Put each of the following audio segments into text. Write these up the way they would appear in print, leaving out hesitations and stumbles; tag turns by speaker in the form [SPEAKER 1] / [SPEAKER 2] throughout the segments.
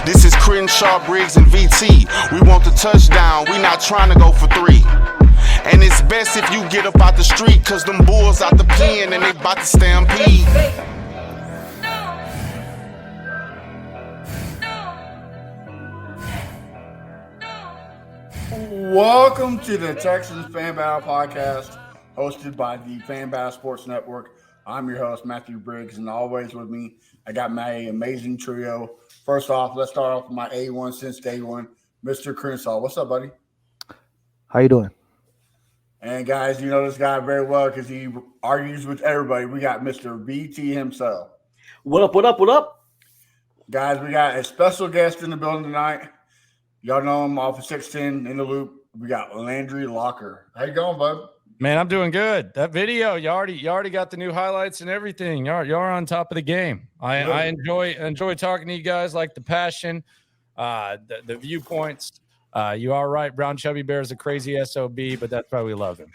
[SPEAKER 1] This is Crenshaw, Briggs, and VT. We want the touchdown, we not trying to go for 3. And it's best if you get up out the street, cause them bulls out the pen and they bout to stampede.
[SPEAKER 2] Welcome to the Texans Fan Battle Podcast, hosted by the Fan Battle Sports Network. I'm your host, Matthew Briggs, and always with me, I got my amazing trio. First off, let's start off with my A1 since day one, Mr. Crenshaw. What's up, buddy?
[SPEAKER 3] How you doing?
[SPEAKER 2] And guys, you know this guy very well because he argues with everybody. We got Mr. BT himself.
[SPEAKER 4] What up, what up, what up?
[SPEAKER 2] Guys, we got a special guest in the building tonight. Y'all know him off of 610 in the loop. We got Landry Locker. How you going, bud?
[SPEAKER 5] Man, I'm doing good. That video, you already got the new highlights and everything. Y'all are on top of the game. I enjoy talking to you guys, like the passion, the viewpoints. You are right. Brown Chubby Bear is a crazy SOB, but that's why we love him.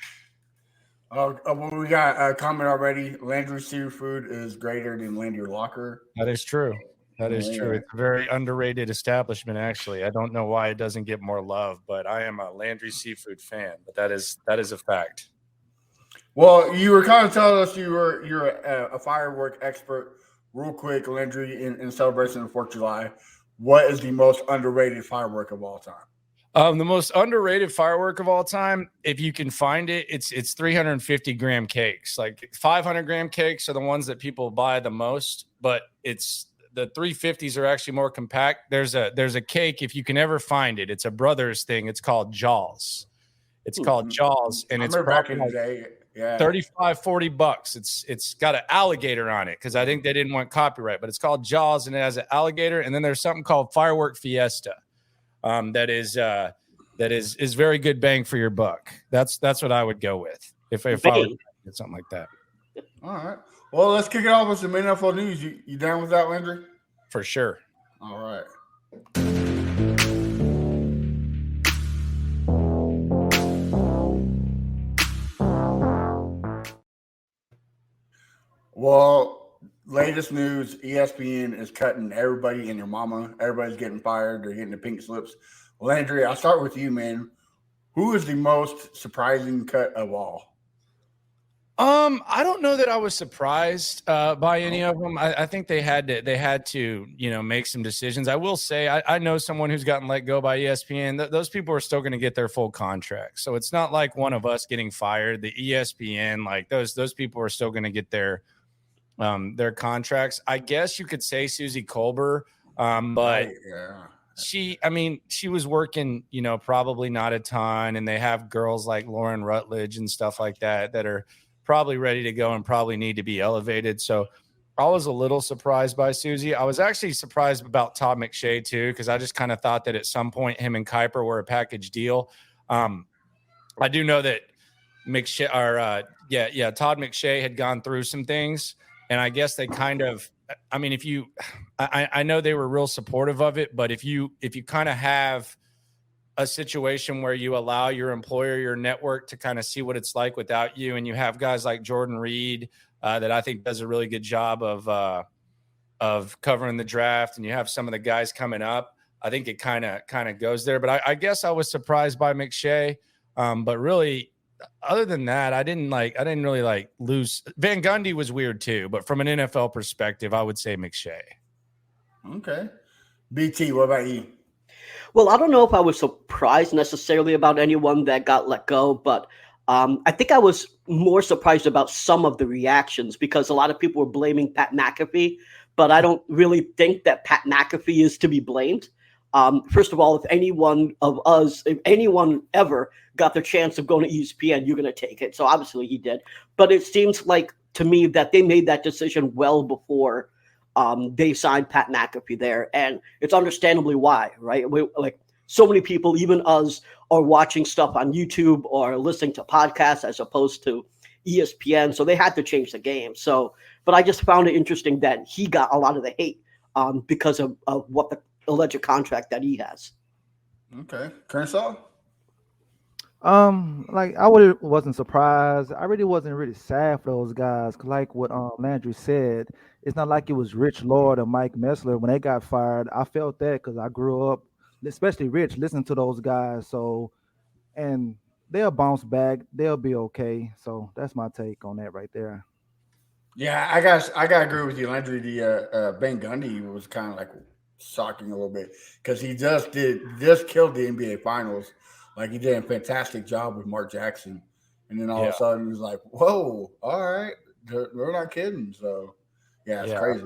[SPEAKER 2] Well, we got a comment already. Landry Seafood is greater than Landry Locker.
[SPEAKER 5] That is true. That is true. It's a very underrated establishment, actually. I don't know why it doesn't get more love, but I am a Landry Seafood fan. But that is a fact.
[SPEAKER 2] Well, you were kind of telling us you're a firework expert. Real quick, Landry, in celebration of 4th of July, what is the most underrated firework of all time?
[SPEAKER 5] The most underrated firework of all time, if you can find it, it's 350-gram cakes. Like 500-gram cakes are the ones that people buy the most, but it's the 350s are actually more compact. There's a cake, if you can ever find it. It's a Brothers thing. It's called Jaws. It's called Jaws, and it's
[SPEAKER 2] back in the day. Yeah.
[SPEAKER 5] $35-$40. It's got an alligator on it because I think they didn't want copyright, but it's called Jaws and it has an alligator. And then there's something called Firework Fiesta. That is very good bang for your buck. That's what I would go with if I would get something like that.
[SPEAKER 2] All right. Well, let's kick it off with some NFL news. You down with that, Landry?
[SPEAKER 5] For sure.
[SPEAKER 2] All right. Well, latest news, ESPN is cutting everybody and your mama. Everybody's getting fired. They're getting the pink slips. Landry, I'll start with you, man. Who is the most surprising cut of all?
[SPEAKER 5] I don't know that I was surprised by any of them. I think they had to make some decisions. I will say I know someone who's gotten let go by ESPN. Those people are still going to get their full contract. So it's not like one of us getting fired. The ESPN, like those people are still going to get their contracts. I guess you could say Susie Colbert, but
[SPEAKER 2] yeah.
[SPEAKER 5] She was working, probably not a ton, and they have girls like Lauren Rutledge and stuff like that are probably ready to go and probably need to be elevated. So I was a little surprised by Susie. I was actually surprised about Todd McShay too, because I just kind of thought that at some point him and Kuiper were a package deal. I do know that Todd McShay had gone through some things, and I guess they kind of, I know they were real supportive of it, but if you kind of have a situation where you allow your employer, your network to kind of see what it's like without you, and you have guys like Jordan Reed that I think does a really good job of covering the draft, and you have some of the guys coming up, I think it kind of goes there. But I guess I was surprised by McShay, but really, other than that, I didn't really lose. Van Gundy was weird too, but from an NFL perspective, I would say McShay.
[SPEAKER 2] Okay. BT, what about you?
[SPEAKER 4] Well, I don't know if I was surprised necessarily about anyone that got let go, but I think I was more surprised about some of the reactions because a lot of people were blaming Pat McAfee, but I don't really think that Pat McAfee is to be blamed. First of all, if anyone ever got the chance of going to ESPN, you're going to take it. So obviously he did. But it seems like to me that they made that decision well before they signed Pat McAfee there. And it's understandably why, right? Like so many people, even us, are watching stuff on YouTube or listening to podcasts as opposed to ESPN. So they had to change the game. So, but I just found it interesting that he got a lot of the hate because of what the alleged contract that he has.
[SPEAKER 2] Okay. Crenshaw?
[SPEAKER 3] Like I really wasn't surprised. I really wasn't really sad for those guys. 'Cause like what Landry said, it's not like it was Rich Lord or Mike Messler when they got fired. I felt that because I grew up, especially Rich, listening to those guys. So and they'll bounce back. They'll be okay. So that's my take on that right there.
[SPEAKER 2] Yeah, I gotta agree with you, Landry. The Ben Gundy was kind of like shocking a little bit because he just killed the NBA Finals. Like he did a fantastic job with Mark Jackson, and then all of
[SPEAKER 5] Yeah.
[SPEAKER 2] a sudden he was like, "Whoa, all right, they're not kidding." So yeah, it's
[SPEAKER 5] Yeah.
[SPEAKER 2] crazy.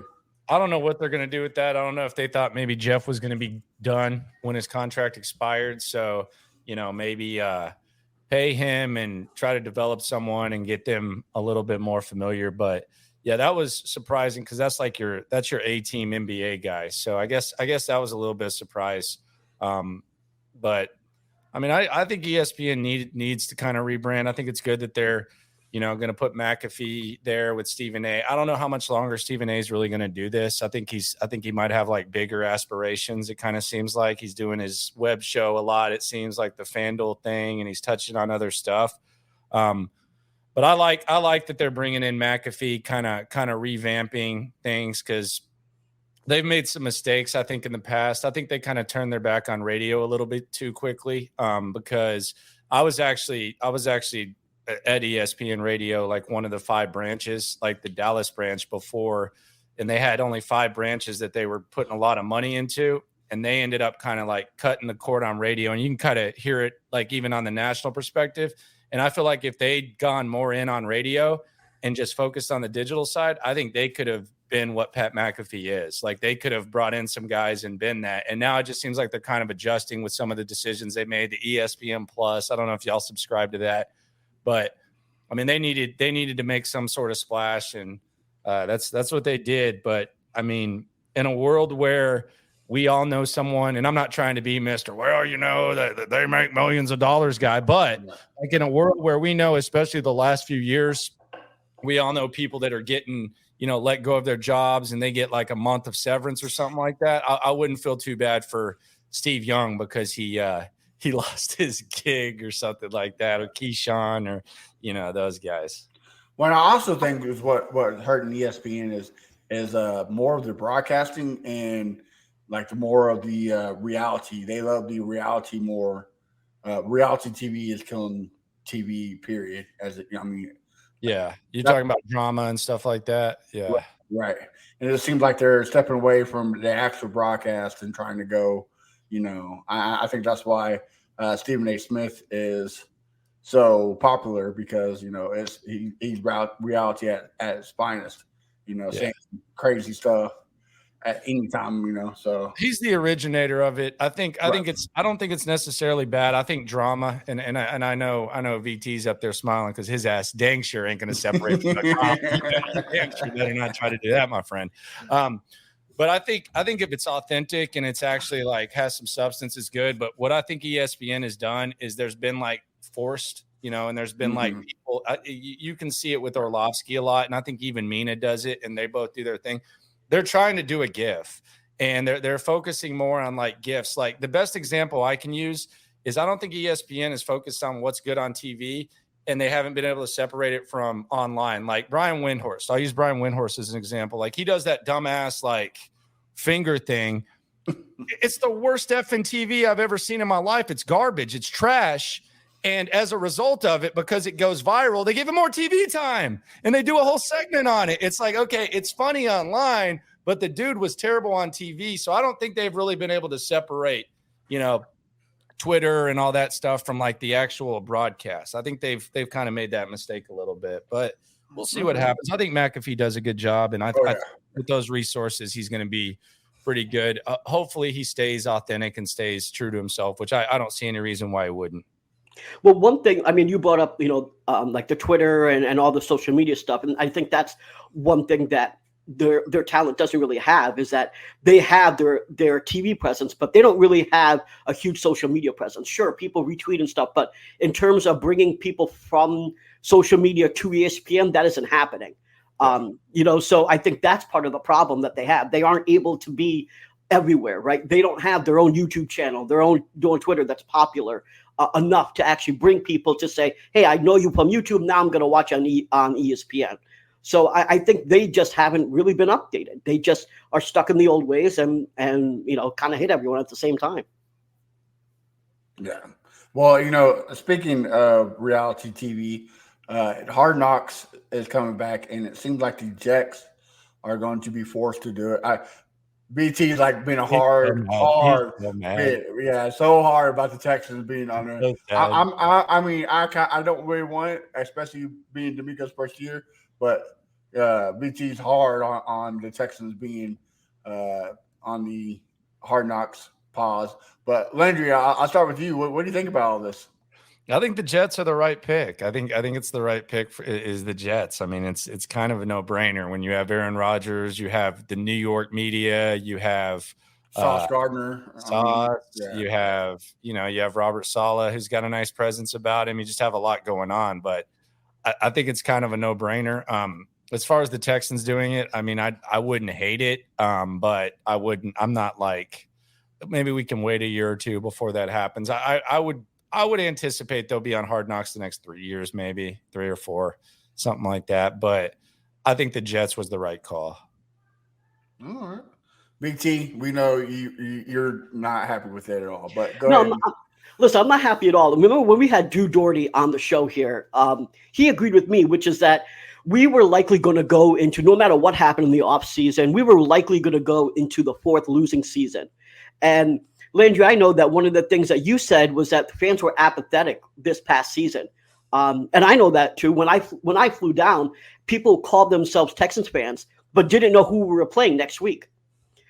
[SPEAKER 5] I don't know what they're going to do with that. I don't know if they thought maybe Jeff was going to be done when his contract expired. So, maybe pay him and try to develop someone and get them a little bit more familiar. But yeah, that was surprising because that's your A team NBA guy. So I guess that was a little bit of surprise. But I mean, I think ESPN needs to kind of rebrand. I think it's good that they're, going to put McAfee there with Stephen A. I don't know how much longer Stephen A is really going to do this. I think he might have like bigger aspirations. It kind of seems like he's doing his web show a lot. It seems like the FanDuel thing, and he's touching on other stuff. But I like that they're bringing in McAfee, kind of revamping things because they've made some mistakes, I think, in the past. I think they kind of turned their back on radio a little bit too quickly because I was actually at ESPN Radio, like one of the 5 branches, like the Dallas branch before, and they had only 5 branches that they were putting a lot of money into, and they ended up kind of like cutting the cord on radio, and you can kind of hear it like even on the national perspective. And I feel like if they'd gone more in on radio and just focused on the digital side, I think they could have been what Pat McAfee is. Like they could have brought in some guys and been that. And now it just seems like they're kind of adjusting with some of the decisions they made. The ESPN Plus, I don't know if y'all subscribe to that, but I mean, they needed to make some sort of splash, and that's what they did. But I mean, in a world where we all know someone, and I'm not trying to be Mr. Well, that they make millions of dollars guy, but like in a world where we know, especially the last few years, we all know people that are getting, let go of their jobs and they get like a month of severance or something like that. I wouldn't feel too bad for Steve Young because he lost his gig or something like that, or Keyshawn or, those guys.
[SPEAKER 2] Well, I also think is what hurting ESPN is more of the broadcasting and like the more of the reality. They love the reality more. Reality TV is killing TV. Period.
[SPEAKER 5] Yeah, you're talking about drama and stuff like that. Yeah,
[SPEAKER 2] right. And it seems like they're stepping away from the actual broadcast and trying to go. I think that's why Stephen A. Smith is so popular because he's reality at its finest. Saying crazy stuff at any time. So
[SPEAKER 5] he's the originator of it. I don't think it's necessarily bad. I think drama, and I know VT's up there smiling because his ass dang sure ain't going to separate from the crowd. Dang sure better not try to do that, my friend. But I think if it's authentic and it's actually like has some substance, it's good. But what I think ESPN has done is there's been like forced, and there's been like people. You can see it with Orlovsky a lot, and I think even Mina does it, and they both do their thing. They're trying to do a GIF, and they're focusing more on like GIFs. Like the best example I can use is I don't think ESPN is focused on what's good on TV, and they haven't been able to separate it from online. Like Brian Windhorst, I'll use Brian Windhorst as an example. Like he does that dumbass like finger thing. It's the worst effing TV I've ever seen in my life. It's garbage. It's trash. And as a result of it, because it goes viral, they give him more TV time and they do a whole segment on it. It's like, okay, it's funny online, but the dude was terrible on TV. So I don't think they've really been able to separate, Twitter and all that stuff from like the actual broadcast. I think they've kind of made that mistake a little bit, but we'll see what happens. I think McAfee does a good job, and I think with those resources, he's going to be pretty good. Hopefully he stays authentic and stays true to himself, which I don't see any reason why he wouldn't.
[SPEAKER 4] Well, one thing, I mean, you brought up, like the Twitter and all the social media stuff. And I think that's one thing that their talent doesn't really have, is that they have their TV presence, but they don't really have a huge social media presence. Sure, people retweet and stuff, but in terms of bringing people from social media to ESPN, that isn't happening. So I think that's part of the problem that they have. They aren't able to be everywhere, right? They don't have their own YouTube channel, their own doing Twitter that's popular. enough to actually bring people to say, hey, I know you from YouTube. Now I'm going to watch on ESPN. So I think they just haven't really been updated. They just are stuck in the old ways and kind of hit everyone at the same time.
[SPEAKER 2] Yeah. Well, speaking of reality TV, Hard Knocks is coming back, and it seems like the Jets are going to be forced to do it. BT's like been a hard bit. Yeah, so hard about the Texans being on there. I don't really want it, especially being D'Amico's first year, but BT's hard on the Texans being on the Hard Knocks pause. But Landry, I'll start with you. What do you think about all this?
[SPEAKER 5] I think the Jets are the right pick. I think it's the right pick is the Jets. I mean, it's kind of a no-brainer when you have Aaron Rodgers, you have the New York media, you have
[SPEAKER 2] Sauce Gardner,
[SPEAKER 5] you have Robert Saleh, who's got a nice presence about him. You just have a lot going on, but I think it's kind of a no-brainer. As far as the Texans doing it, I mean, I wouldn't hate it, but I wouldn't. I'm not like maybe we can wait a year or two before that happens. I would anticipate they'll be on Hard Knocks the next 3 years, maybe 3 or 4, something like that. But I think the Jets was the right call.
[SPEAKER 2] All right. Big T, we know you're not happy with it at all, but go ahead.
[SPEAKER 4] Listen, I'm not happy at all. Remember when we had Drew Doherty on the show here, he agreed with me, which is that we were likely going to go into, no matter what happened in the offseason, we were likely going to go into the 4th losing season. And Landry, I know that one of the things that you said was that the fans were apathetic this past season. And I know that too. When I flew down, people called themselves Texans fans, but didn't know who we were playing next week.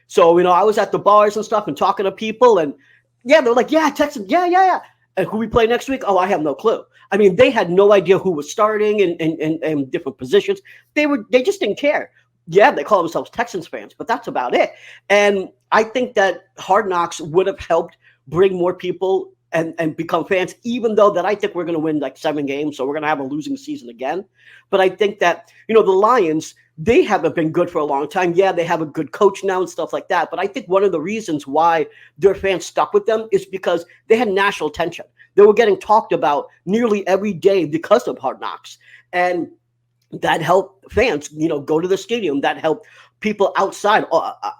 [SPEAKER 4] So, I was at the bars and stuff and talking to people, and yeah, they're like, yeah, Texans, yeah. And who we play next week? Oh, I have no clue. I mean, they had no idea who was starting in different positions. They just didn't care. Yeah, they call themselves Texans fans, but that's about it. And I think that Hard Knocks would have helped bring more people and become fans, even though that I think we're going to win like 7 games. So we're going to have a losing season again. But I think that, the Lions, they haven't been good for a long time. Yeah, they have a good coach now and stuff like that. But I think one of the reasons why their fans stuck with them is because they had national attention. They were getting talked about nearly every day because of Hard Knocks. And that helped fans, go to the stadium. That helped people outside,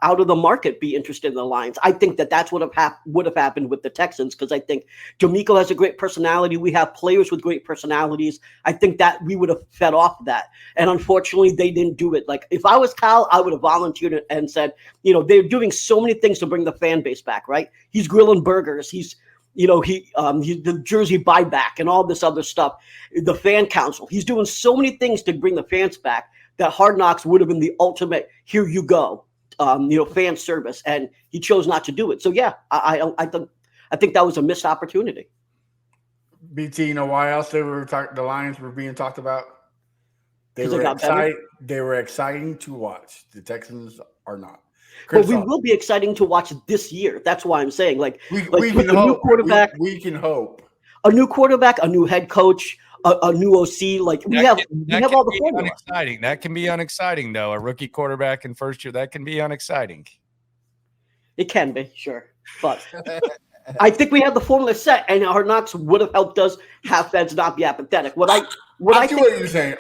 [SPEAKER 4] out of the market, be interested in the Lions. I think that that's what would have happened with the Texans, because I think D'Amico has a great personality. We have players with great personalities. I think that we would have fed off that. And unfortunately, they didn't do it. Like, if I was Cal, I would have volunteered and said, they're doing so many things to bring the fan base back, right? He's grilling burgers. He's the jersey buyback and all this other stuff, the fan council. He's doing so many things to bring the fans back that Hard Knocks would have been the ultimate, here you go, fan service. And he chose not to do it. So, yeah, I think that was a missed opportunity.
[SPEAKER 2] BT, why else the Lions were being talked about? They were exciting to watch. The Texans are not.
[SPEAKER 4] But we will be exciting to watch this year. That's why I'm saying,
[SPEAKER 2] we can hope. New quarterback, we can hope.
[SPEAKER 4] A new quarterback, a new head coach, a new OC. Like we have all the formula.
[SPEAKER 5] Unexciting. That can be unexciting, though. A rookie quarterback in first year, that can be unexciting.
[SPEAKER 4] It can be, sure, but I think we have the formula set, and Hard Knocks would have helped us have fans not be apathetic. I see what you're saying.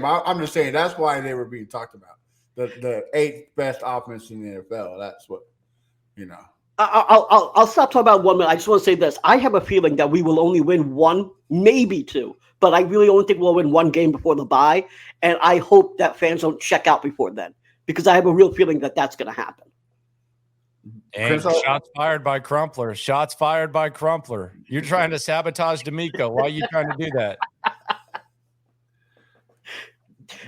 [SPEAKER 2] I'm just saying that's why they were being talked about. The 8th best offense in the NFL. That's what,
[SPEAKER 4] I'll stop talking about 1 minute. I just want to say this. I have a feeling that we will only win 1, maybe 2, but I really only think we'll win 1 game before the bye. And I hope that fans don't check out before then, because I have a real feeling that that's going to happen.
[SPEAKER 5] And shots fired by Crumpler. Shots fired by Crumpler. You're trying to sabotage D'Amico. Why are you trying to do that?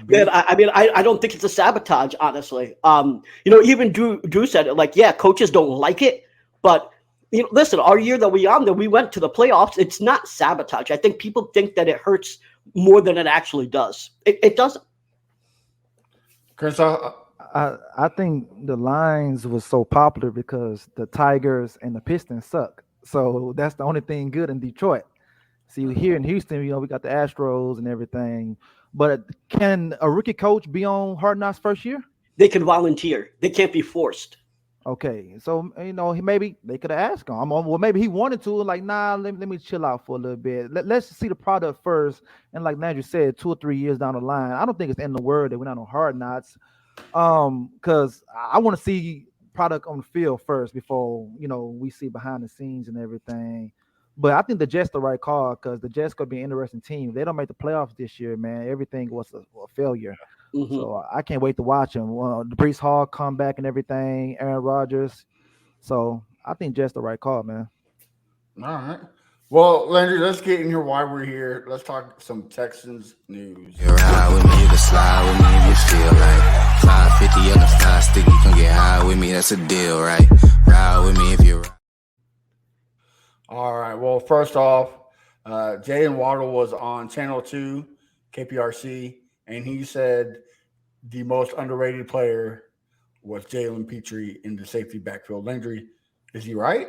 [SPEAKER 4] Man, I don't think it's a sabotage, honestly. Even Drew said it. Like, yeah, coaches don't like it, but listen, our year that we went to the playoffs. It's not sabotage. I think people think that it hurts more than it actually does. It doesn't.
[SPEAKER 2] Chris,
[SPEAKER 3] I think the Lions was so popular because the Tigers and the Pistons suck. So that's the only thing good in Detroit. See, here in Houston, we got the Astros and everything. But can a rookie coach be on Hard Knocks first year?
[SPEAKER 4] They can volunteer. They can't be forced.
[SPEAKER 3] Okay, so maybe they could have asked him. Well, maybe he wanted to. Like, nah, let me chill out for a little bit. Let's see the product first. And like Landry said, 2 or 3 years down the line, I don't think it's in the word that we're not on hard knots. Because I want to see product on the field first before we see behind the scenes and everything. But I think the Jets the right call because the Jets could be an interesting team. If they don't make the playoffs this year, man, everything was a failure.
[SPEAKER 4] Mhm.
[SPEAKER 3] So I can't wait to watch him. The Brees Hall come back and everything. Aaron Rodgers. So I think Jets the right call, man.
[SPEAKER 2] All right. Well, Landry, let's get in here why we're here. Let's talk some Texans news.
[SPEAKER 6] You ride with me, you can slide with me if you feel like 550 on the fly stick, you can get high with me, that's a deal, right? Ride with me if you ride.
[SPEAKER 2] All right. Well, first off, Jalen Waddle was on Channel 2, KPRC, and he said the most underrated player was Jalen Petrie in the safety backfield. Landry, is he right?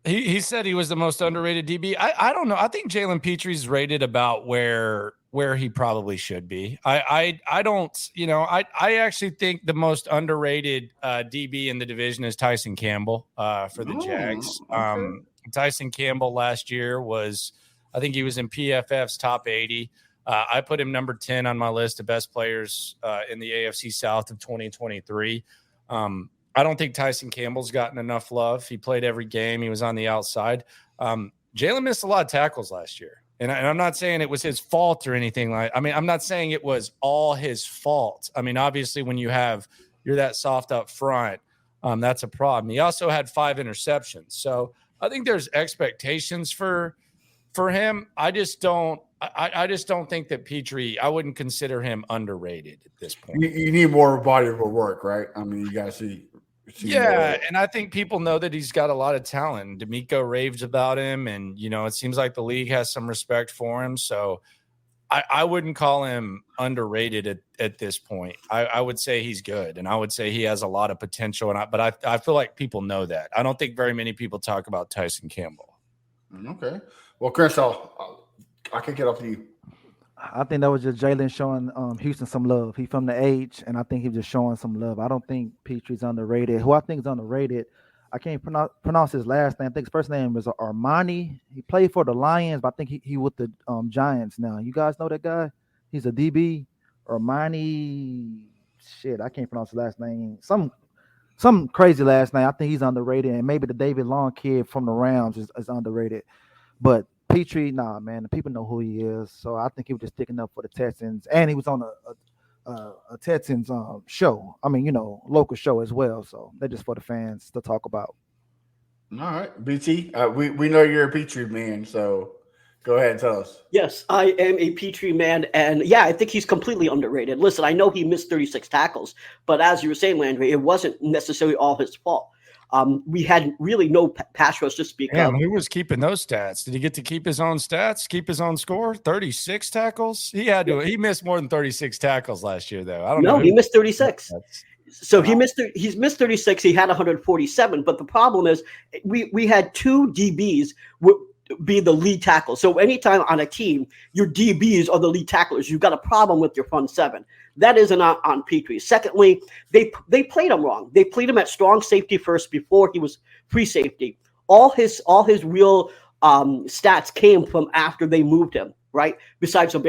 [SPEAKER 5] He said he was the most underrated DB. I don't know. I think Jalen Petrie's rated about where he probably should be. I don't, I actually think the most underrated DB in the division is Tyson Campbell for the Jags.
[SPEAKER 2] Okay.
[SPEAKER 5] Tyson Campbell last year I think he was in PFF's top 80. I put him number 10 on my list of best players in the AFC South of 2023. I don't think Tyson Campbell's gotten enough love. He played every game. He was on the outside. Jalen missed a lot of tackles last year. And I'm not saying it was his fault or anything I'm not saying it was all his fault. I mean, obviously when you're that soft up front, that's a problem. He also had 5 interceptions. So I think there's expectations for him. I just don't think that Petrie, I wouldn't consider him underrated at this point.
[SPEAKER 2] You need more body of work, right? I mean, you got to see
[SPEAKER 5] yeah, and I think people know that he's got a lot of talent. D'Amico raves about him, and it seems like the league has some respect for him. So I wouldn't call him underrated at this point. I would say he's good, and I would say he has a lot of potential. But I feel like people know that. I don't think very many people talk about Tyson Campbell.
[SPEAKER 2] Okay. Well, Chris, I'll kick it off to you.
[SPEAKER 3] I think that was just Jalen showing Houston some love. He from the H, and I think he was just showing some love. I don't think Petrie's underrated. Who I think is underrated, I can't pronounce his last name. I think his first name is Armani. He played for the Lions, but I think he with the Giants now. You guys know that guy? He's a DB. Armani. Shit, I can't pronounce his last name. Some crazy last name. I think he's underrated, and maybe the David Long kid from the Rams is underrated. But Petrie, nah, man, the people know who he is. So I think he was just sticking up for the Texans, and he was on a Texans show. I mean, local show as well. So they're just for the fans to talk about.
[SPEAKER 2] All right, BT, we know you're a Petrie man, so go ahead and tell us.
[SPEAKER 4] Yes, I am a Petrie man, and yeah, I think he's completely underrated. Listen, I know he missed 36 tackles, but as you were saying, Landry, it wasn't necessarily all his fault. We had really no pass rush to speak of.
[SPEAKER 5] Who was keeping those stats? Did he get to keep his own stats, keep his own score? 36 tackles? He had to. He missed more than 36 tackles last year, though. I don't know.
[SPEAKER 4] No, he missed 36. So he's missed 36. He had 147. But the problem is we had 2 DBs be the lead tackle. So anytime on a team, your DBs are the lead tacklers, you've got a problem with your front 7. That isn't on Petrie. Secondly, they played him wrong. They played him at strong safety first before he was free safety. All his real stats came from after they moved him, right? Besides the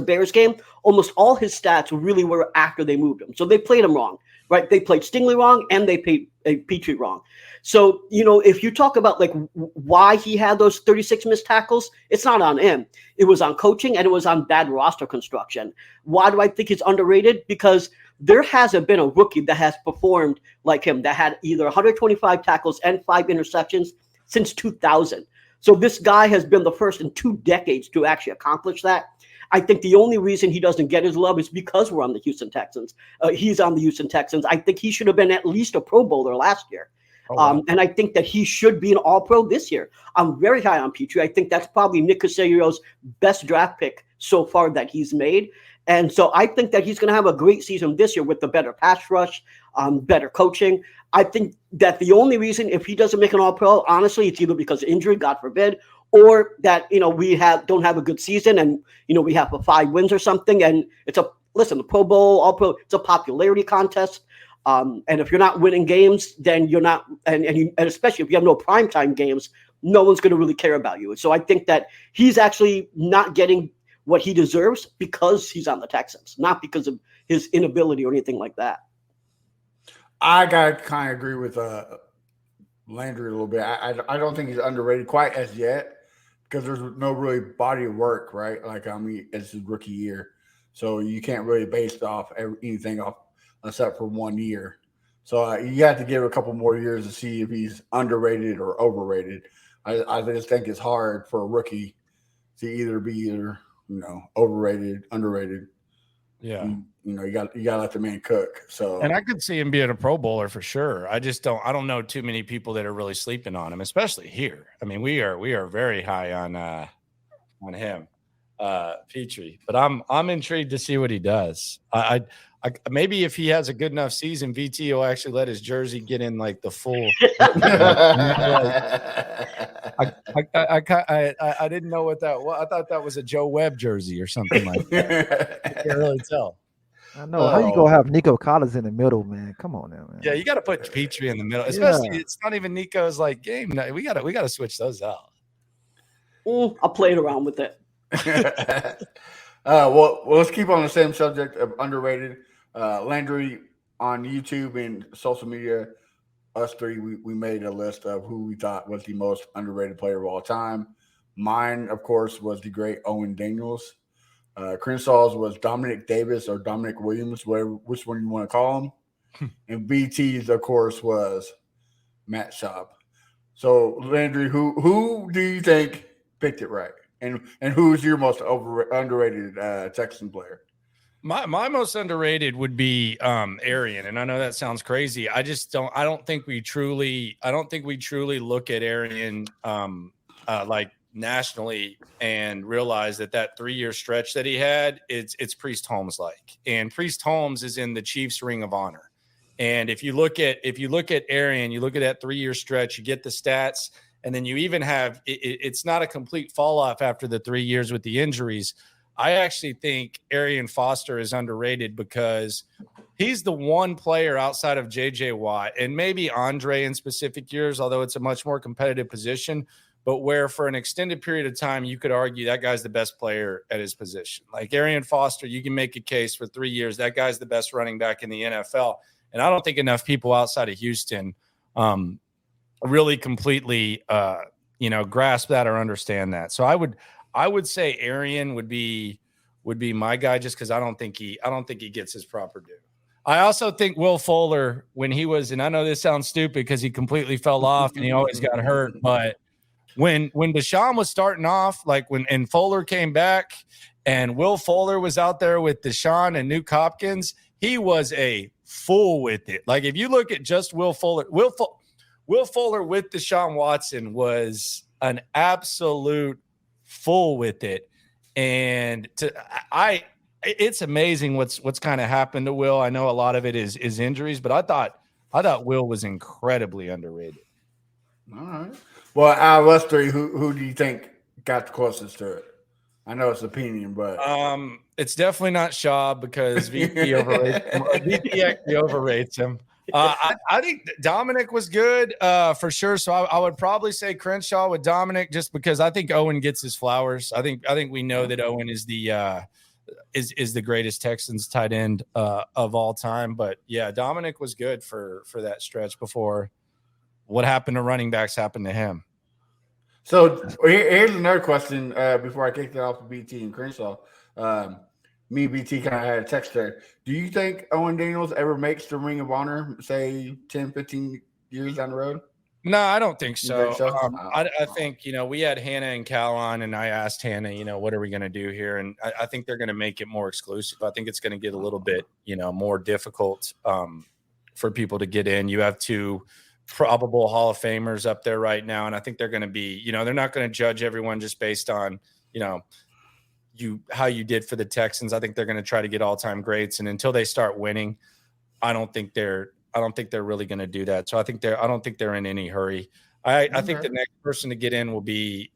[SPEAKER 4] Bears game, almost all his stats really were after they moved him. So they played him wrong, right? They played Stingley wrong and they played Petrie wrong. So, if you talk about like why he had those 36 missed tackles, it's not on him. It was on coaching and it was on bad roster construction. Why do I think he's underrated? Because there hasn't been a rookie that has performed like him that had either 125 tackles and 5 interceptions since 2000. So this guy has been the first in 2 decades to actually accomplish that. I think the only reason he doesn't get his love is because we're on the Houston Texans. He's on the Houston Texans. I think he should have been at least a Pro Bowler last year. Oh, wow. And I think that he should be an All-Pro this year. I'm very high on Petrie. I think that's probably Nick Caserio's best draft pick so far that he's made. And so I think that he's going to have a great season this year with the better pass rush, better coaching. I think that the only reason if he doesn't make an All-Pro, honestly, it's either because of injury, God forbid, or that, we don't have a good season and, we have 5 wins or something. And the Pro Bowl, All-Pro, it's a popularity contest. And if you're not winning games, then you're not, and especially if you have no primetime games, no one's going to really care about you. And so I think that he's actually not getting what he deserves because he's on the Texans, not because of his inability or anything like that.
[SPEAKER 2] I got to kind of agree with Landry a little bit. I don't think he's underrated quite as yet because there's no really body of work, right? Like, I mean, it's his rookie year. So you can't really base off anything off except for 1 year. So you have to give a couple more years to see if he's underrated or overrated. I just think it's hard for a rookie to either be overrated, underrated.
[SPEAKER 5] Yeah.
[SPEAKER 2] You got to let the man cook. So,
[SPEAKER 5] and I could see him being a Pro Bowler for sure. I don't know too many people that are really sleeping on him, especially here. I mean, we are very high on him, Petrie. But I'm intrigued to see what he does. I maybe if he has a good enough season, VT will actually let his jersey get in like the full. I didn't know what that was. I thought that was a Joe Webb jersey or something like that. I can't really tell.
[SPEAKER 3] I know. How you gonna have Nico Collins in the middle, man? Come on now, man.
[SPEAKER 5] Yeah, you got to put Petrie in the middle. Especially, it's not even Nico's like game night. We got to switch those out.
[SPEAKER 4] I'll play it around with it.
[SPEAKER 2] Well, let's keep on the same subject of underrated. Landry, on YouTube and social media, us three, we made a list of who we thought was the most underrated player of all time. Mine, of course, was the great Owen Daniels. Crenshaw's was Dominic Davis or Dominic Williams, which one you want to call him. And BT's, of course, was Matt Schaub. So, Landry, who do you think picked it right? And who's your most underrated Texan player?
[SPEAKER 5] My most underrated would be Arian, and I know that sounds crazy. I don't think we truly look at Arian like nationally and realize that 3-year stretch that he had, it's Priest Holmes like, and Priest Holmes is in the Chiefs Ring of Honor. And if you look at Arian, you look at that 3-year stretch, you get the stats, and then you even have it's not a complete fall off after the 3 years with the injuries. I actually think Arian Foster is underrated because he's the one player outside of J.J. Watt and maybe Andre in specific years, although it's a much more competitive position, but where for an extended period of time, you could argue that guy's the best player at his position. Like Arian Foster, you can make a case for 3 years. That guy's the best running back in the NFL. And I don't think enough people outside of Houston really completely, grasp that or understand that. So I would say Arian would be my guy just because I don't think he gets his proper due. I also think Will Fuller, when he was, and I know this sounds stupid because he completely fell off and he always got hurt, but when Deshaun was starting off, like and Fuller came back and Will Fuller was out there with Deshaun and Nuke Hopkins, he was a fool with it. Like if you look at just Will Fuller with Deshaun Watson was an absolute full with it. And it's amazing what's kind of happened to Will. I know a lot of it is injuries, but I thought Will was incredibly underrated.
[SPEAKER 2] All right. Well, out of us three, who do you think got the closest to it? I know it's opinion, but
[SPEAKER 5] it's definitely not Schaub because VP overrates him. I think Dominic was good for sure. So I would probably say Crenshaw with Dominic just because I think Owen gets his flowers. I think we know that Owen is the greatest Texans tight end of all time. But yeah, Dominic was good for that stretch before what happened to running backs happened to him.
[SPEAKER 2] So here's another question before I kick it off to BT and Crenshaw. Me and BT kind of had a text there. Do you think Owen Daniels ever makes the Ring of Honor, say 10, 15 years down the road?
[SPEAKER 5] No, I don't think so.
[SPEAKER 2] I
[SPEAKER 5] think, we had Hannah and Cal on, and I asked Hannah, what are we going to do here? And I think they're going to make it more exclusive. I think it's going to get a little bit, more difficult for people to get in. You have two probable Hall of Famers up there right now, and I think they're going to be, they're not going to judge everyone just based on, how you did for the Texans. I think they're going to try to get all-time greats, and until they start winning, I don't think they're really going to do that. So I don't think they're in any hurry. I think the next person to get in will be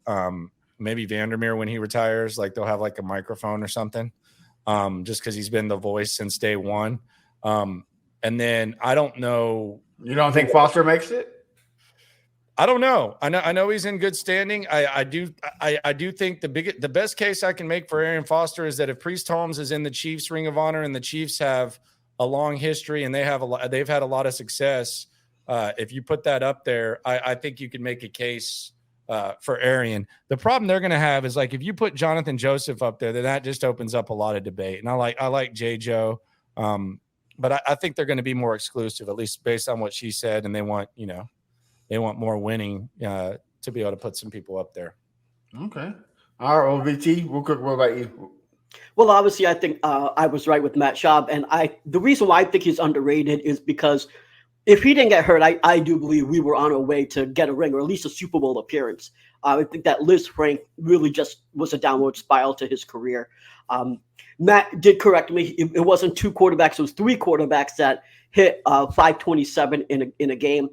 [SPEAKER 5] maybe Vandermeer when he retires. Like they'll have like a microphone or something, just because he's been the voice since day one. And then I don't know.
[SPEAKER 2] You don't think Foster makes it?
[SPEAKER 5] I don't know. I know he's in good standing. I do think the best case I can make for Arian Foster is that if Priest Holmes is in the Chiefs Ring of Honor and the Chiefs have a long history and they've had a lot of success, if you put that up there, I think you can make a case for Arian. The problem they're going to have is like if you put Jonathan Joseph up there, then that just opens up a lot of debate. And I like J. Joe, but I think they're going to be more exclusive, at least based on what she said, and they want more winning to be able to put some people up there.
[SPEAKER 2] Okay. All right, well, VT, what about you?
[SPEAKER 4] Well, obviously, I think I was right with Matt Schaub, and the reason why I think he's underrated is because if he didn't get hurt, I do believe we were on our way to get a ring or at least a Super Bowl appearance. I think that Liz Frank really just was a downward spiral to his career. Matt did correct me. It wasn't 2 quarterbacks. It was 3 quarterbacks that hit 527 in a game.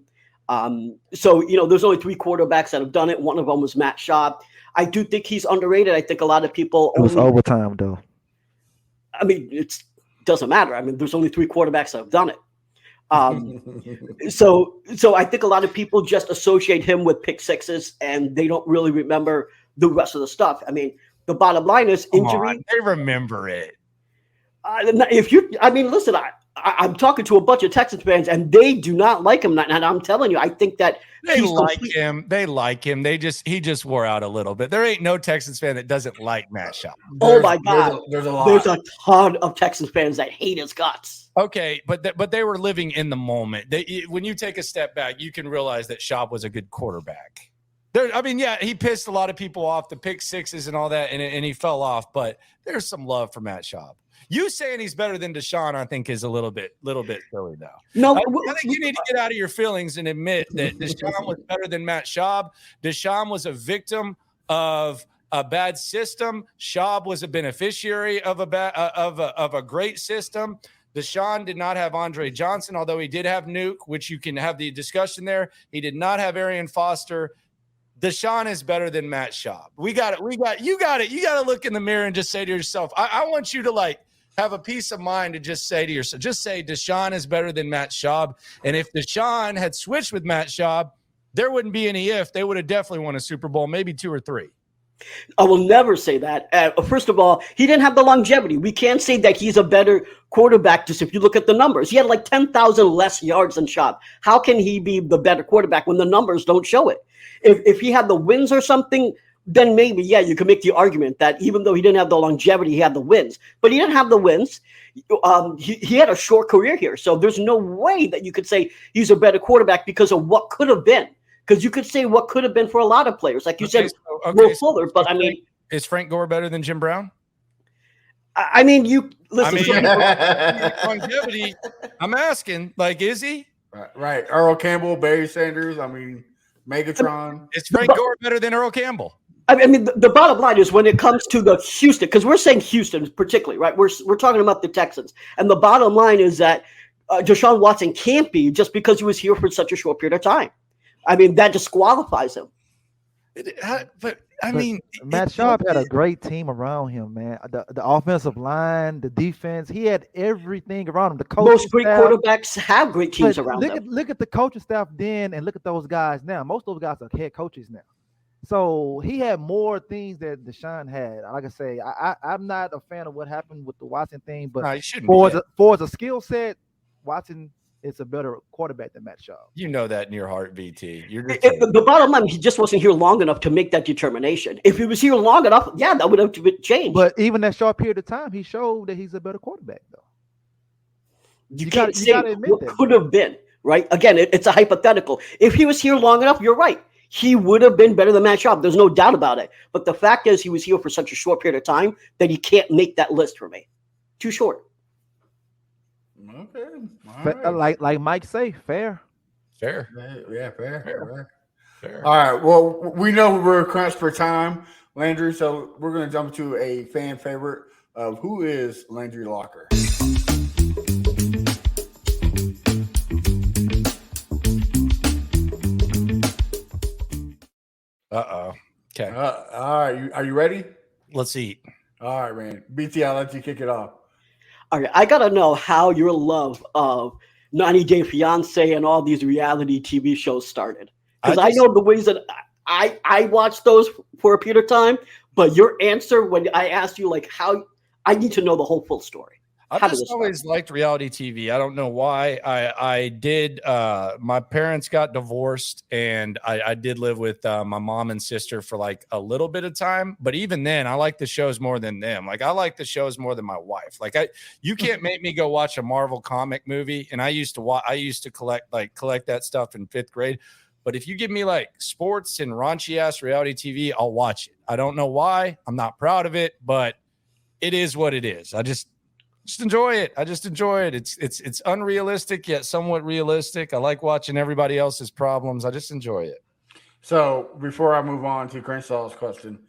[SPEAKER 4] So, there's only 3 quarterbacks that have done it. One of them was Matt Schaub. I do think he's underrated. I think a lot of people.
[SPEAKER 3] It was overtime, though.
[SPEAKER 4] I mean, it doesn't matter. I mean, there's only 3 quarterbacks that have done it. So I think a lot of people just associate him with pick sixes, and they don't really remember the rest of the stuff. I mean, the bottom line is injury.
[SPEAKER 5] They remember it.
[SPEAKER 4] Listen, I'm talking to a bunch of Texans fans, and they do not like him. And I'm telling you, I think that
[SPEAKER 5] they like him. They like him. He just wore out a little bit. There ain't no Texans fan that doesn't like Matt Schaub.
[SPEAKER 4] Oh my God,
[SPEAKER 2] there's a lot.
[SPEAKER 4] There's a ton of Texans fans that hate his guts.
[SPEAKER 5] Okay, but they were living in the moment. When you take a step back, you can realize that Schaub was a good quarterback. He pissed a lot of people off, the pick sixes and all that, and he fell off. But there's some love for Matt Schaub. You saying he's better than Deshaun, I think, is a little bit silly, though.
[SPEAKER 4] No,
[SPEAKER 5] I think you need to get out of your feelings and admit that Deshaun was better than Matt Schaub. Deshaun was a victim of a bad system. Schaub was a beneficiary of a great system. Deshaun did not have Andre Johnson, although he did have Nuke, which you can have the discussion there. He did not have Arian Foster. Deshaun is better than Matt Schaub. You got it. You got to look in the mirror and just say to yourself, I want you to have a peace of mind to just say to yourself, just say Deshaun is better than Matt Schaub. And if Deshaun had switched with Matt Schaub, there wouldn't be any if. They would have definitely won a Super Bowl, maybe 2 or 3.
[SPEAKER 4] I will never say that. First of all, he didn't have the longevity. We can't say that he's a better quarterback just if you look at the numbers. He had like 10,000 less yards than Schaub. How can he be the better quarterback when the numbers don't show it? If he had the wins or something, then maybe, yeah, you could make the argument that even though he didn't have the longevity, he had the wins. But he didn't have the wins. He had a short career here. So there's no way that you could say he's a better quarterback because of what could have been. Because you could say what could have been for a lot of players. Like you said, Will Fuller. But
[SPEAKER 5] is Frank Gore better than Jim Brown?
[SPEAKER 4] You listen.
[SPEAKER 5] Longevity, I'm asking, is he?
[SPEAKER 2] Right. Earl Campbell, Barry Sanders. Megatron.
[SPEAKER 5] Is Frank Gore better than Earl Campbell?
[SPEAKER 4] The bottom line is when it comes to the Houston, because we're saying Houston particularly, right? We're talking about the Texans. And the bottom line is that Deshaun Watson can't be just because he was here for such a short period of time. That disqualifies him.
[SPEAKER 3] Matt Schaub had a great team around him, man. The offensive line, the defense, he had everything around him. The coaching
[SPEAKER 4] Most great
[SPEAKER 3] staff,
[SPEAKER 4] quarterbacks have great teams around them.
[SPEAKER 3] Look at the coaching staff then and look at those guys now. Most of those guys are head coaches now. So he had more things that Deshaun had. Like I say, I'm not a fan of what happened with the Watson thing, but for a skill set, Watson is a better quarterback than Matt Schaub.
[SPEAKER 5] You know that in your heart, VT.
[SPEAKER 4] The bottom line, he just wasn't here long enough to make that determination. If he was here long enough, yeah, that would have changed.
[SPEAKER 3] But even that short period of time, he showed that he's a better quarterback, though.
[SPEAKER 4] You can't say what could have been, right? Again, it's a hypothetical. If he was here long enough, you're right. He would have been better than Matt Schaub. There's no doubt about it. But the fact is he was here for such a short period of time that he can't make that list for me. Too short.
[SPEAKER 2] Okay.
[SPEAKER 3] Right. Like Mike say, fair.
[SPEAKER 2] Yeah, fair. All right. Well, we know we're crunched for time, Landry, so we're going to jump to a fan favorite of who is Landry Locker.
[SPEAKER 5] Uh-oh. Okay.
[SPEAKER 2] All right. Are you ready?
[SPEAKER 5] Let's eat.
[SPEAKER 2] All right, man. BT, I'll let you kick it off.
[SPEAKER 4] All right. I got to know how your love of 90 Day Fiance and all these reality TV shows started. Because I
[SPEAKER 5] just-
[SPEAKER 4] know the ways that I watched those for a period of time, but your answer when I asked you like how, I need to know the whole full story.
[SPEAKER 5] I've
[SPEAKER 4] How did
[SPEAKER 5] just
[SPEAKER 4] this start?
[SPEAKER 5] always liked reality TV. I don't know why. I did. My parents got divorced, and I did live with my mom and sister for like a little bit of time. But even then, I like the shows more than them. Like I like the shows more than my wife. Like you can't make me go watch a Marvel comic movie. And I used to collect that stuff in 5th grade. But if you give me like sports and raunchy ass reality TV, I'll watch it. I don't know why. I'm not proud of it, but it is what it is. I just enjoy it. I just enjoy it. It's unrealistic yet somewhat realistic. I like watching everybody else's problems. I just enjoy it.
[SPEAKER 2] So before I move on to Crenshaw's question,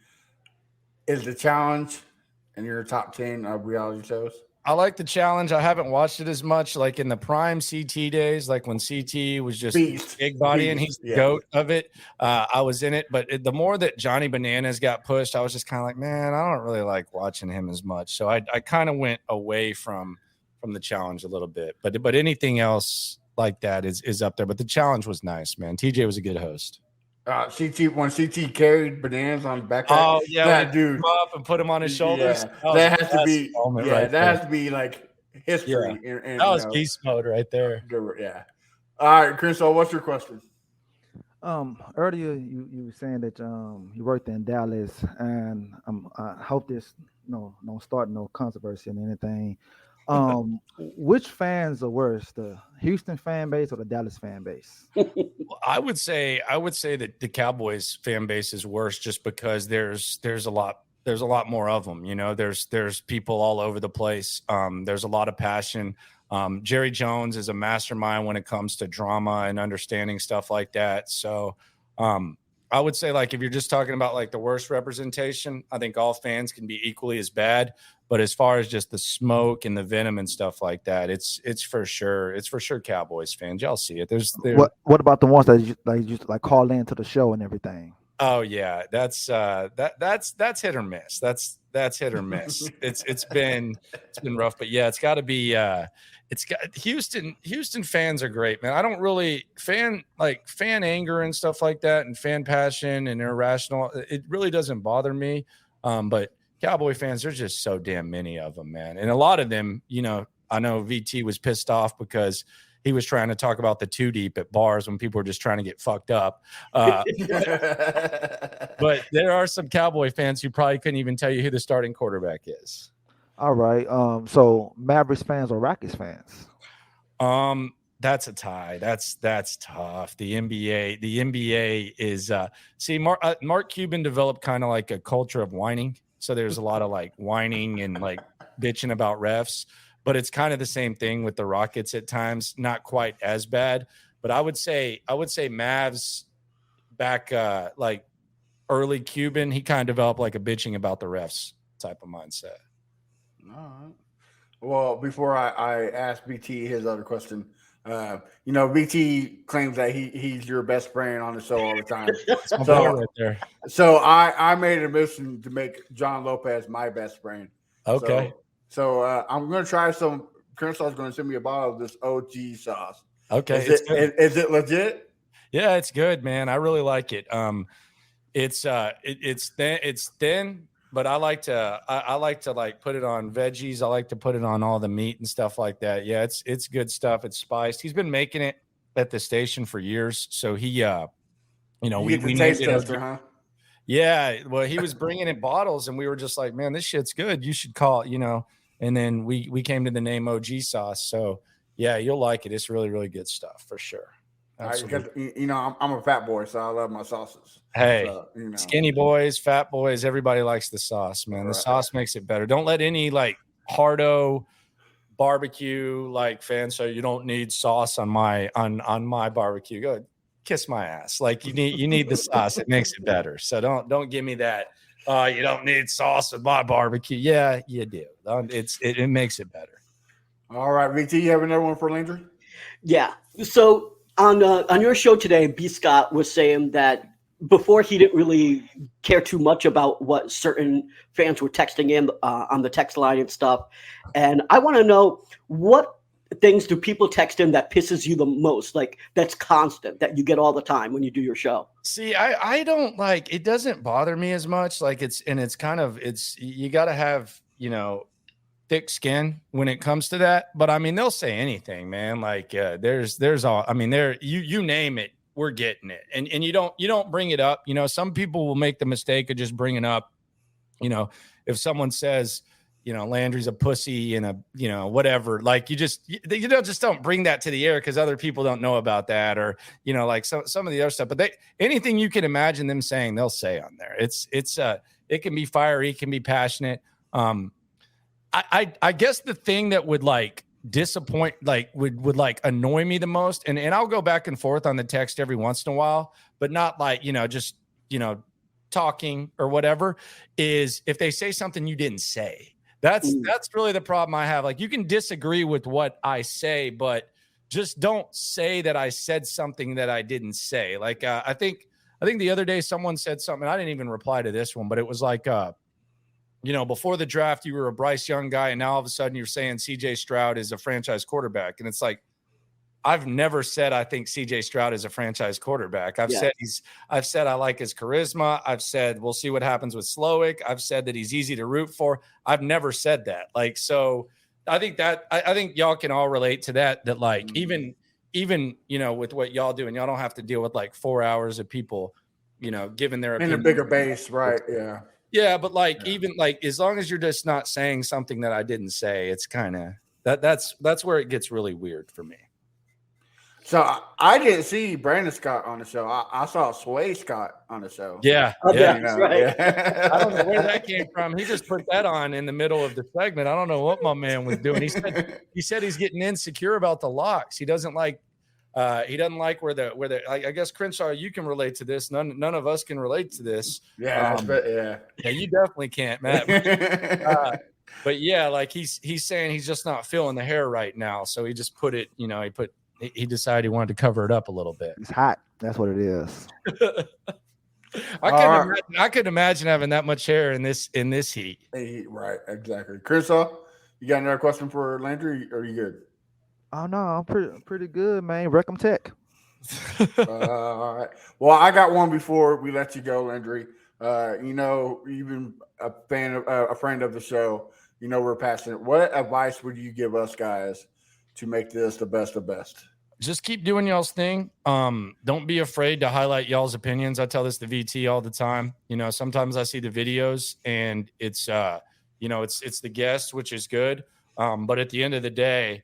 [SPEAKER 2] is the challenge in your top 10 of reality shows?
[SPEAKER 5] I like the challenge. I haven't watched it as much like in the prime CT days, like when CT was just
[SPEAKER 2] Beast.
[SPEAKER 5] big body and
[SPEAKER 2] Beast,
[SPEAKER 5] he's the
[SPEAKER 2] yeah.
[SPEAKER 5] goat of it. I was in it, but the more that Johnny Bananas got pushed, I was just kind of like, man, I don't really like watching him as much. So I kind of went away from the challenge a little bit, but anything else like that is up there. But the challenge was nice, man. TJ was a good host.
[SPEAKER 2] When CT carried Bananas on the back.
[SPEAKER 5] Oh yeah,
[SPEAKER 2] that dude
[SPEAKER 5] him up and put him on his shoulders.
[SPEAKER 2] Yeah, that has to be.
[SPEAKER 5] Yeah,
[SPEAKER 2] Right, that has to be like history.
[SPEAKER 5] Yeah.
[SPEAKER 2] And
[SPEAKER 5] That was beast mode right there.
[SPEAKER 2] Yeah. All right, Crenshaw, what's your question?
[SPEAKER 3] Earlier you were saying that you worked in Dallas, and I hope this don't start no controversy and anything. Which fans are worse, the Houston fan base or the Dallas fan base?
[SPEAKER 5] I would say that the Cowboys fan base is worse just because there's a lot more of them. You know, there's people all over the place. There's a lot of passion. Jerry Jones is a mastermind when it comes to drama and understanding stuff like that. So I would say, like, if you're just talking about like the worst representation, I think all fans can be equally as bad. But as far as just the smoke and the venom and stuff like that, it's for sure Cowboys fans. Y'all see it.
[SPEAKER 3] What about the ones that you like call in to the show and everything?
[SPEAKER 5] Oh yeah, that's hit or miss. That's hit or miss. It's been rough, but yeah, it's got to be. It's got Houston fans are great, man. I don't really fan anger and stuff like that, and fan passion and irrational. It really doesn't bother me. But Cowboy fans, there's just so damn many of them, man, and a lot of them. You know, I know VT was pissed off because he was trying to talk about the 2 deep at bars when people were just trying to get fucked up. But there are some Cowboy fans who probably couldn't even tell you who the starting quarterback is.
[SPEAKER 3] All right. So Mavericks fans or Rockets fans?
[SPEAKER 5] That's a tie. That's tough. The NBA is Mark Cuban developed kind of like a culture of whining. So there's a lot of like whining and like bitching about refs. But it's kind of the same thing with the Rockets at times, not quite as bad. But I would say Mavs back like early Cuban, he kind of developed like a bitching about the refs type of mindset.
[SPEAKER 2] All right. Well, before I ask BT his other question, BT claims that he's your best friend on the show all the time.
[SPEAKER 5] So right there.
[SPEAKER 2] So I made a mission to make John Lopez my best friend.
[SPEAKER 5] Okay.
[SPEAKER 2] So I'm going to try some. Crenshaw's going to send me a bottle of this OG sauce.
[SPEAKER 5] Okay.
[SPEAKER 2] Is it legit?
[SPEAKER 5] Yeah, it's good, man. I really like it. It's thin, but I like to like put it on veggies. I like to put it on all the meat and stuff like that. Yeah, it's good stuff. It's spiced. He's been making it at the station for years. So he we
[SPEAKER 2] taste
[SPEAKER 5] named
[SPEAKER 2] tester,
[SPEAKER 5] it.
[SPEAKER 2] huh?
[SPEAKER 5] Yeah, well, he was bringing in bottles, and we were just like, man, this shit's good. You should call it, And then we came to the name OG sauce. So yeah, you'll like it. It's really, really good stuff for sure.
[SPEAKER 2] Because I'm a fat boy, so I love my sauces.
[SPEAKER 5] Hey,
[SPEAKER 2] so,
[SPEAKER 5] skinny boys, fat boys, everybody likes the sauce, man. The sauce makes it better. Don't let any like hardo barbecue like fan so you don't need sauce on my barbecue. Go kiss my ass. Like you need the sauce. It makes it better. So don't give me that. You don't need sauce with my barbecue. Yeah, you do. It makes it better.
[SPEAKER 2] All right, VT, you have another one for Landry?
[SPEAKER 4] Yeah. So on your show today, B. Scott was saying that before he didn't really care too much about what certain fans were texting him on the text line and stuff. And I want to know what things do people text in that pisses you the most? Like that's constant that you get all the time when you do your show?
[SPEAKER 5] See, I don't like, it doesn't bother me as much. Like it's you got to have, thick skin when it comes to that. But I mean, they'll say anything, man. Like there's all, I mean, you name it, we're getting it. And you don't bring it up. Some people will make the mistake of just bringing up, if someone says, Landry's a pussy and whatever, like you just don't bring that to the air because other people don't know about that, or, like some of the other stuff, but anything you can imagine them saying, they'll say on there. It can be fiery, it can be passionate. I guess the thing that would like disappoint, like would like annoy me the most, and I'll go back and forth on the text every once in a while, but not like, just, talking or whatever, is if they say something you didn't say. That's really the problem I have. Like you can disagree with what I say, but just don't say that I said something that I didn't say. Like I think the other day someone said something, I didn't even reply to this one, but it was like, before the draft, you were a Bryce Young guy, and now all of a sudden you're saying CJ Stroud is a franchise quarterback. And it's like, I've never said I think CJ Stroud is a franchise quarterback. I've said I like his charisma. I've said we'll see what happens with Slowick. I've said that he's easy to root for. I've never said that. Like, so I think that I think y'all can all relate to that. That like even with what y'all do, and y'all don't have to deal with like 4 hours of people, giving their opinion.
[SPEAKER 2] In a bigger base, right? Yeah.
[SPEAKER 5] Yeah, but like even like as long as you're just not saying something that I didn't say, it's kind of that's where it gets really weird for me.
[SPEAKER 2] So I didn't see Brandon Scott on the show. I saw Sway Scott on the show.
[SPEAKER 5] Yeah,
[SPEAKER 4] that's right.
[SPEAKER 2] Yeah.
[SPEAKER 5] I don't know where that came from. He just put that on in the middle of the segment. I don't know what my man was doing. He said he's getting insecure about the locks. He doesn't like where the I guess Crenshaw, you can relate to this. None of us can relate to this.
[SPEAKER 2] Yeah,
[SPEAKER 5] yeah, you definitely can't, Matt. But yeah, like he's saying he's just not feeling the hair right now, so he just put it. He decided he wanted to cover it up a little bit.
[SPEAKER 3] It's hot. That's what it is.
[SPEAKER 5] I couldn't imagine having that much hair in this heat.
[SPEAKER 2] Right, exactly. Crenshaw, you got another question for Landry, or are you good?
[SPEAKER 3] Oh no, I'm pretty good, man. Recom Tech.
[SPEAKER 2] All right. Well, I got one before we let you go, Landry. You've been a friend of the show. We're passionate. What advice would you give us guys to make this the best of best?
[SPEAKER 5] Just keep doing y'all's thing. Don't be afraid to highlight y'all's opinions. I tell this to VT all the time. Sometimes I see the videos and it's the guest, which is good. But at the end of the day,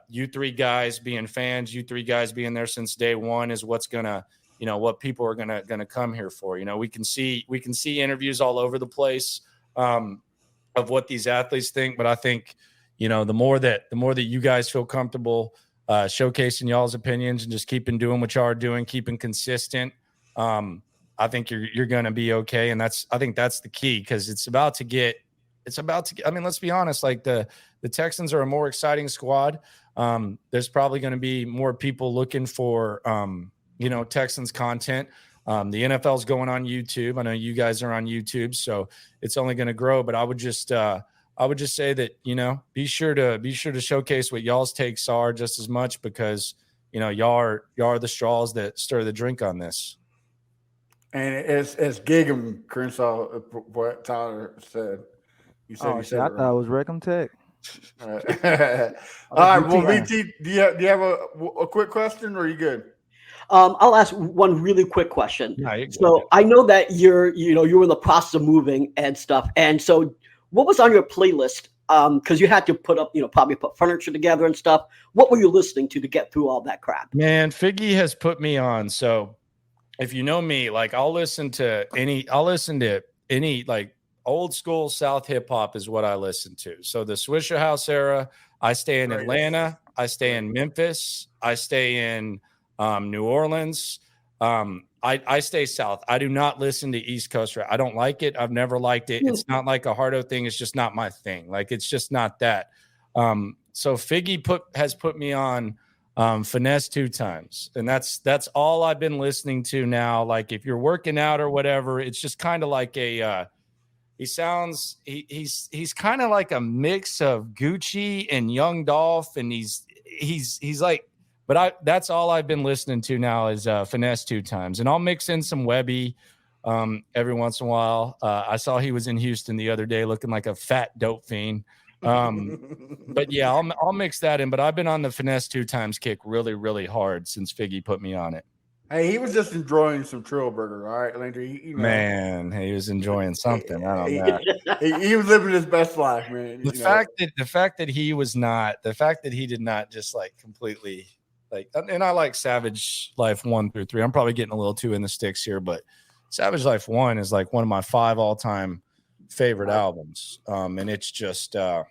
[SPEAKER 5] you three guys being fans, you three guys being there since day one is what's gonna, what people are gonna come here for. We can see interviews all over the place of what these athletes think, but I think the more that you guys feel comfortable showcasing y'all's opinions and just keeping doing what y'all are doing, keeping consistent, I think you're gonna be okay. And I think that's the key, because it's about to get. I mean, let's be honest, like the Texans are a more exciting squad. There's probably going to be more people looking for, Texans content. The NFL's going on YouTube. I know you guys are on YouTube, so it's only going to grow, but I would just say that, be sure to showcase what y'all's takes are just as much, because, y'all are the straws that stir the drink on this.
[SPEAKER 2] And it's Gig'em, Crenshaw, what Tyler said. You said,
[SPEAKER 3] I thought it was Recom Tech.
[SPEAKER 2] All right. Well, VT, do you have a quick question, or are you good?
[SPEAKER 4] I'll ask one really quick question. So I know that you're in the process of moving and stuff. And so what was on your playlist? Because you had to probably put furniture together and stuff. What were you listening to get through all that crap?
[SPEAKER 5] Man, Figgy has put me on. So if you know me, like I'll listen to any like old school South hip hop is what I listen to. So the Swisher House era, I stay in Atlanta, I stay in Memphis, I stay in New Orleans. I stay South. I do not listen to East Coast rap. I don't like it. I've never liked it. It's not like a Hardo thing. It's just not my thing. Like, it's just not that. So Figgy has put me on Finesse 2 times. And that's all I've been listening to now. Like, if you're working out or whatever, it's just kind of like He sounds he's kind of like a mix of Gucci and Young Dolph, and he's like, but that's all I've been listening to now is Finesse 2 Times, and I'll mix in some Webby every once in a while. I saw he was in Houston the other day looking like a fat dope fiend. But yeah, I'll mix that in. But I've been on the Finesse 2 Times kick really, really hard since Figgy put me on it.
[SPEAKER 2] Hey, he was just enjoying some Trill Burger, all right, Landry. You know,
[SPEAKER 5] Man, he was enjoying something. I don't know.
[SPEAKER 2] He was living his best life, man.
[SPEAKER 5] The fact that he did not just like completely like, and I like Savage Life 1 through 3. I'm probably getting a little too in the sticks here, but Savage Life 1 is like one of my 5 all-time favorite albums. And it's just a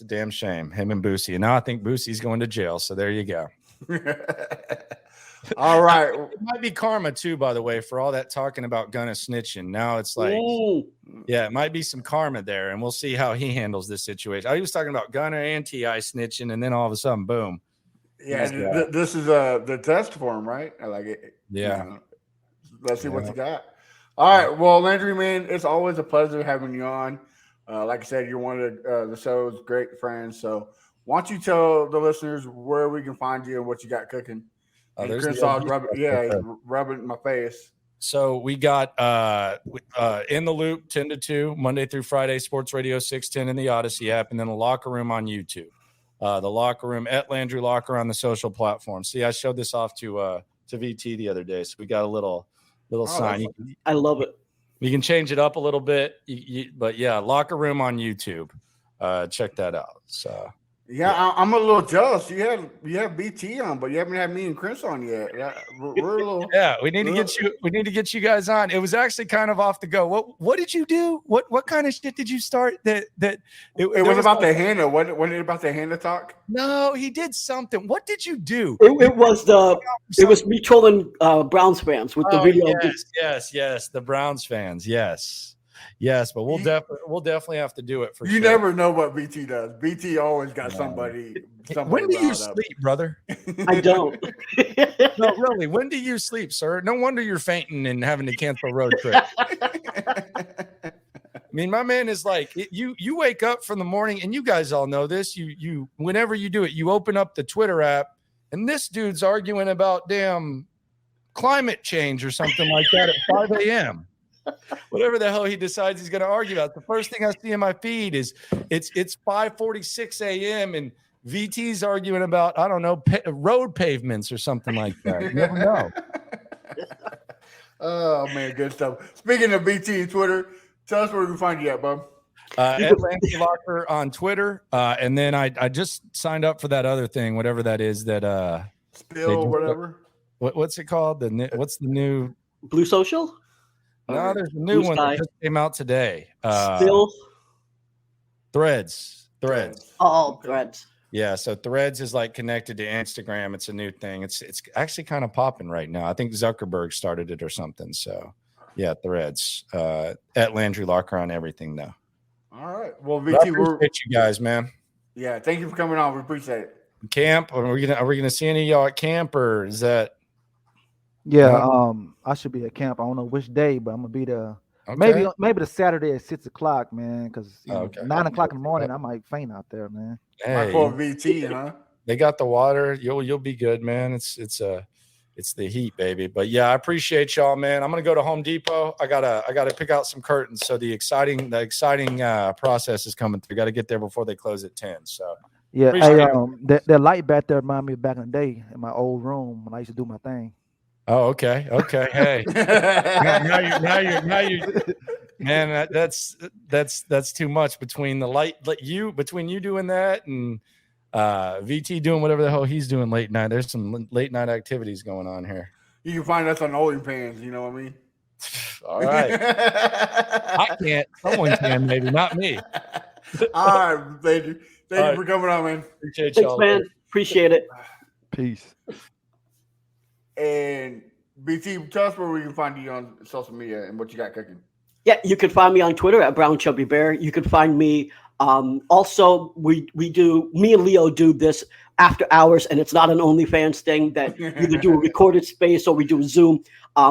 [SPEAKER 5] damn shame, him and Boosie. And now I think Boosie's going to jail. So there you go.
[SPEAKER 2] All right.
[SPEAKER 5] It might be karma too, by the way, for all that talking about Gunna snitching. Now it's like, yeah, it might be some karma there, and we'll see how he handles this situation. I was talking about Gunna and T.I. snitching, and then all of a sudden, boom.
[SPEAKER 2] Yeah, this is the test for him, right? I like it.
[SPEAKER 5] Yeah.
[SPEAKER 2] You know, let's see what you got. All right. Well, Landry, man, it's always a pleasure having you on. Like I said, you're one of the show's great friends. So why don't you tell the listeners where we can find you and what you got cooking? And Chris rubbing my face.
[SPEAKER 5] So we got In the Loop 10 to 2, Monday through Friday, Sports Radio 610 in the Odyssey app, and then a Locker Room on YouTube. The Locker Room at Landry Locker on the social platforms. See, I showed this off to VT the other day, so we got a little sign.
[SPEAKER 4] I love it.
[SPEAKER 5] You can change it up a little bit, but yeah, Locker Room on YouTube. Check that out. So.
[SPEAKER 2] Yeah, I'm a little jealous. You have BT on, but you haven't had me and Chris on yet. We're a little.
[SPEAKER 5] Yeah, we need to get you. We need to get you guys on. It was actually kind of off the go. What did you do? What kind of shit did you start? It
[SPEAKER 2] was about the Hannah. Wasn't it about the Hannah talk?
[SPEAKER 5] No, he did something. What did you do?
[SPEAKER 4] It was me trolling Browns fans with the video.
[SPEAKER 5] Yes, the Browns fans. Yes, but we'll definitely have to do it for sure.
[SPEAKER 2] You never know what BT does. BT always got somebody.
[SPEAKER 5] When do you sleep, brother?
[SPEAKER 4] I don't.
[SPEAKER 5] No, really. When do you sleep, sir? No wonder you're fainting and having to cancel a road trip. I mean, my man is like, you wake up from the morning, and you guys all know this. You whenever you do it, you open up the Twitter app, and this dude's arguing about damn climate change or something like that at 5 a.m. Whatever the hell he decides he's going to argue about. The first thing I see in my feed is it's 5:46 a.m. and VT's arguing about, I don't know, road pavements or something like that. You never know.
[SPEAKER 2] Oh man, good stuff. Speaking of BT Twitter, tell us where we can find you at, bub.
[SPEAKER 5] At Landry Locker on Twitter, and then I just signed up for that other thing, whatever that is. That
[SPEAKER 2] Spill whatever.
[SPEAKER 5] What's it called? What's the new
[SPEAKER 4] Blue Social?
[SPEAKER 5] No, there's a new one that just came out today.
[SPEAKER 4] Still
[SPEAKER 5] Threads.
[SPEAKER 4] Oh, Threads.
[SPEAKER 5] Yeah, so Threads is like connected to Instagram. It's a new thing. It's actually kind of popping right now. I think Zuckerberg started it or something. So yeah, Threads. At Landry Locker on everything though.
[SPEAKER 2] All right. Well, VT,
[SPEAKER 5] we're you guys, man.
[SPEAKER 2] Yeah, thank you for coming on. We appreciate it.
[SPEAKER 5] Camp? Are we gonna see any of y'all at camp, or is that?
[SPEAKER 3] Yeah, I should be at camp. I don't know which day, but I'm gonna be there. Okay. Maybe the Saturday at 6 o'clock, man. Because 9 o'clock in the morning, I might faint out there, man.
[SPEAKER 2] Hey, for VT, huh?
[SPEAKER 5] They got the water. You'll be good, man. It's the heat, baby. But yeah, I appreciate y'all, man. I'm gonna go to Home Depot. I gotta pick out some curtains. So the exciting process is coming through. Got to get there before they close at 10. So
[SPEAKER 3] yeah, hey, that light back there remind me of back in the day in my old room when I used to do my thing.
[SPEAKER 5] Oh, okay. Hey, now you're man. That's too much between between you doing that and VT doing whatever the hell he's doing late night. There's some late night activities going on here.
[SPEAKER 2] You can find us on OnlyFans. You know what I mean?
[SPEAKER 5] All right. I can't. Someone can, maybe not me.
[SPEAKER 2] All right, thank you for coming on, man.
[SPEAKER 5] Appreciate y'all.
[SPEAKER 4] Thanks, man. Appreciate it.
[SPEAKER 3] Peace.
[SPEAKER 2] And BT, tell us where we can find you on social media and what you got cooking.
[SPEAKER 4] Yeah, you can find me on Twitter at Brown Chubby Bear. You can find me. Also, me and Leo do this after hours, and it's not an OnlyFans thing that we either do a recorded space or we do a Zoom.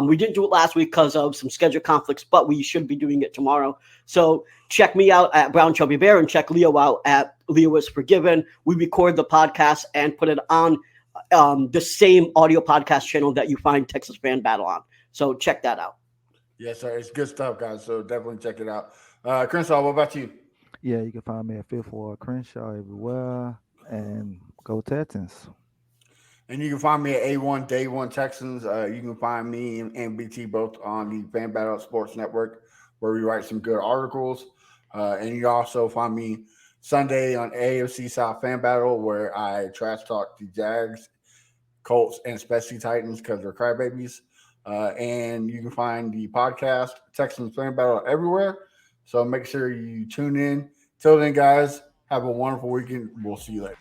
[SPEAKER 4] We didn't do it last week because of some schedule conflicts, but we should be doing it tomorrow. So check me out at Brown Chubby Bear and check Leo out at Leo is Forgiven. We record the podcast and put it on the same audio podcast channel that you find Texas Fan Battle on. So check that out.
[SPEAKER 2] Yes, sir. It's good stuff, guys. So definitely check it out. Crenshaw, what about you?
[SPEAKER 3] Yeah, you can find me at Fifth Ward Crenshaw everywhere, and go Texans.
[SPEAKER 2] And you can find me at A1 Day One Texans. You can find me and MBT both on the Fan Battle Sports Network, where we write some good articles. And you can also find me Sunday on AFC South Fan Battle, where I trash talk the Jags, Colts, and especially Titans because they're crybabies. And you can find the podcast Texans Fan Battle everywhere. So make sure you tune in. Till then, guys, have a wonderful weekend. We'll see you later.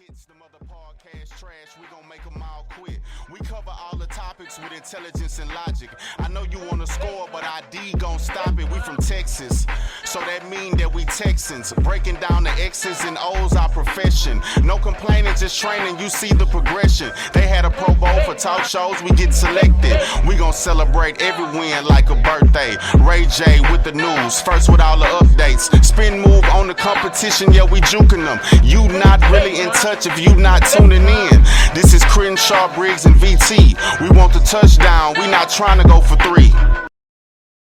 [SPEAKER 1] We cover all the topics with intelligence and logic. I know you want to score, but ID gon' stop it. We from Texas, so that mean that we Texans. Breaking down the X's and O's, our profession. No complaining, just training, you see the progression. They had a Pro Bowl for talk shows, we get selected. We gon' celebrate every win like a birthday. Ray J with the news, first with all the updates. Spin move on the competition, yeah, we juking them. You not really in touch if you not tuning in. This is Crenshaw, Briggs, and VT. We want the touchdown, we not trying to go for 3.